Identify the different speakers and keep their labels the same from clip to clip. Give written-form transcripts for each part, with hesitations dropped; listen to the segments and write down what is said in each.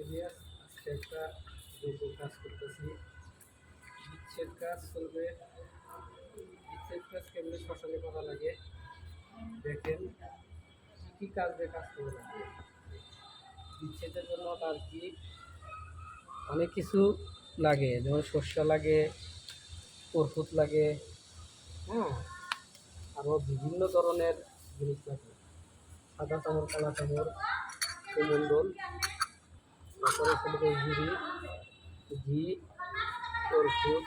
Speaker 1: ইলিয়াস আজকে একটা জরুরি কাজ করতেছি। বিচ্ছেদ কাজ চলবে। বিচ্ছেদ কাজ কেমনি শ্মশানে করা লাগে দেখেন। কি কাজে কাজ করে লাগে বিচ্ছেদের জন্য আর কি অনেক কিছু লাগে, যেমন শস্য লাগে, ওষুধ লাগে, হ্যাঁ, আরও বিভিন্ন ধরনের জিনিস লাগে। সাদা চামড়, কালা চামড়, কুমন্ডল, তারপরে সেটাকে ঘুরি, ঘি, ওষুধ,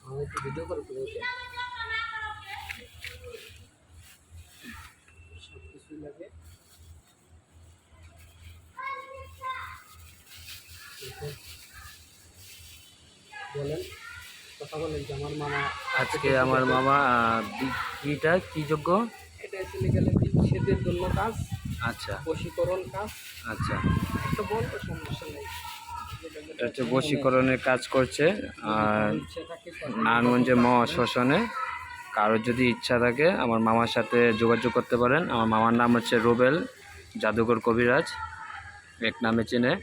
Speaker 1: আমি একটু ভিডিও করে তুলেছি, সব কিছুই লাগে। বলেন, কথা বলেন যে আমার মামা
Speaker 2: আজকে আমার মামা কিটা কি যোগ্য?
Speaker 1: এটা চলে গেলে বিচ্ছেদের জন্য কাজ,
Speaker 2: আচ্ছা
Speaker 1: বশীকরণ কাজ।
Speaker 2: আচ্ছা,
Speaker 1: একটা বলতে সমস্যা নেই,
Speaker 2: এটা হচ্ছে বশীকরণের কাজ করছে। আর
Speaker 1: ইচ্ছা থাকে
Speaker 2: নারায়ণগঞ্জে মহাশ্মশানে কারোর যদি ইচ্ছা থাকে আমার মামার সাথে যোগাযোগ করতে পারেন। আমার মামার নাম হচ্ছে রুবেল জাদুঘর কবিরাজ, এক নামে চেনে।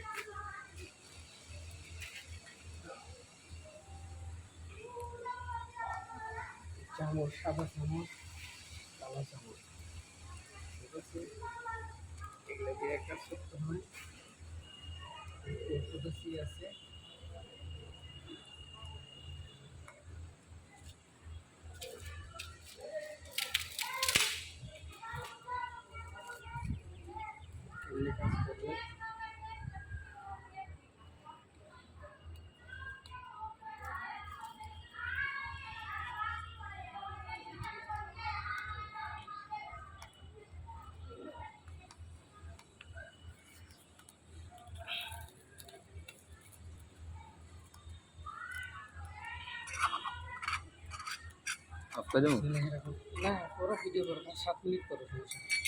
Speaker 1: চামচ, সাদা চামচ, কালা চামচ, ঠিক আছে, এগুলো দিয়ে কাজ করতে হয়। অর্থোডক্সি আছে, এগুলো কাজ করবে। না, ওরা ভিডিও করবে 7 মিনিট করে, সমস্যা নেই।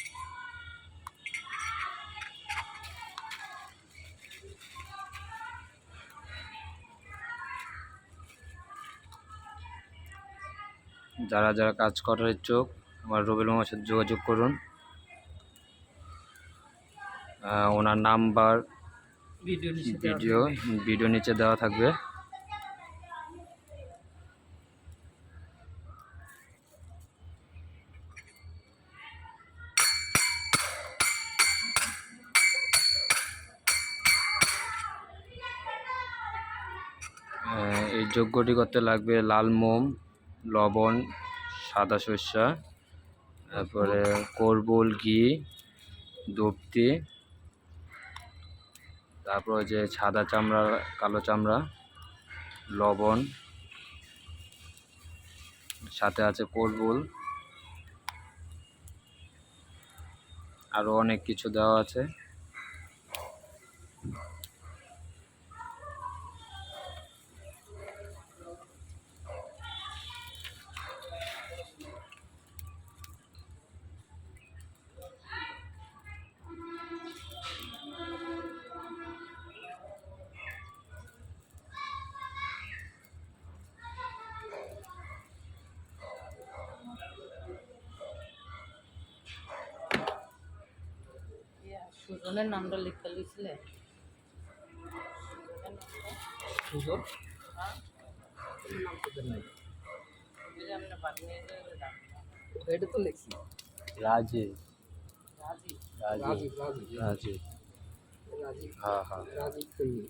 Speaker 2: যারা যারা কাজ করার ইচ্ছুক আমার রুবেল মামার সাথে যোগাযোগ করুন। ওনার নাম্বার ভিডিও নিচে দেওয়া থাকবে। এই যজ্ঞটি করতে লাগবে লাল মোম, লবণ, সাদা সর্ষা, তারপরে কর্পূর, ঘি, ধূপটি, তারপর যে সাদা চামড়া, কালো চামড়া, লবণ, সাথে আছে কর্পূর, আরও অনেক কিছু দেওয়া আছে।
Speaker 3: সুজনের নামটা লিখতে লিখছিলে?
Speaker 1: সুযোগ
Speaker 3: হ্যাঁ,
Speaker 1: নাম তো দেন নাই,
Speaker 3: আমরা বানিয়ে
Speaker 1: এটা তো লিখছি
Speaker 2: রাজীব
Speaker 3: রাজি।
Speaker 1: রাজীব, রাজীব,
Speaker 2: রাজীব,
Speaker 1: রাজীব,
Speaker 2: হ্যাঁ হ্যাঁ।
Speaker 1: রাজীব তৈরি।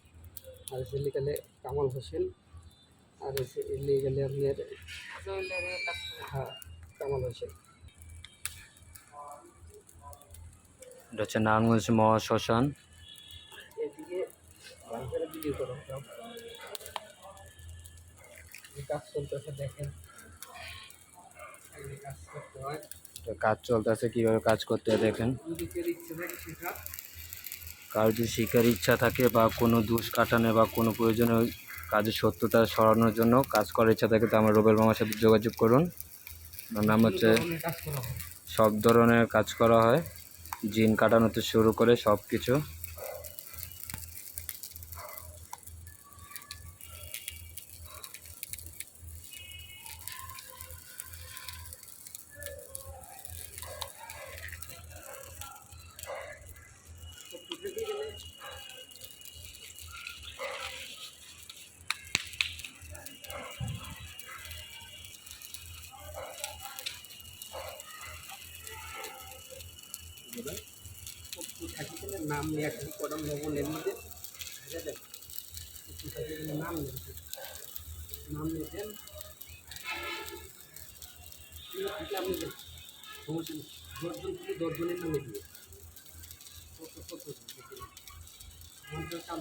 Speaker 1: আর এসে লিখালে কামাল হোসেন, আর এসে লিখালে আপনার
Speaker 3: জুয়েলারির কাজ করে।
Speaker 1: হ্যাঁ, কামাল হোসেন।
Speaker 2: এটা হচ্ছে নারায়ণগঞ্জ মহাশ্মশান।
Speaker 1: এদিকে বাইকের ভিডিও করো, সব যে কাজ চলতেছে দেখেন, এগুলি কাজ করতে হয়।
Speaker 2: কাজ চলতেছে, কিভাবে কাজ করতে হয় দেখেন।
Speaker 1: যদি কেউ ইচ্ছে থাকে শেখা,
Speaker 2: কার যদি শিকার ইচ্ছা থাকে বা কোনো দুষ কাটানো বা কোনো প্রয়োজনীয় কাজের সত্যতা সরানোর জন্য কাজ করার ইচ্ছা থাকে, তো আমার রুবেল মামার সাথে যোগাযোগ করুন। আমার নাম হচ্ছে,
Speaker 1: ধরনের কাজ করা হয়।
Speaker 2: সব ধরনের কাজ করা হয়, জিন কাটানোতে শুরু করে সব কিছু।
Speaker 1: নাম নিয়ে আসেন কটা লবণের মধ্যে ভেজে দেন নাম নিয়েছেন নাম নিয়েছেন আপনি দেন সমস্যা নেই 10 জন থেকে 10 জনের নামে দিয়ে কত কত জন কাম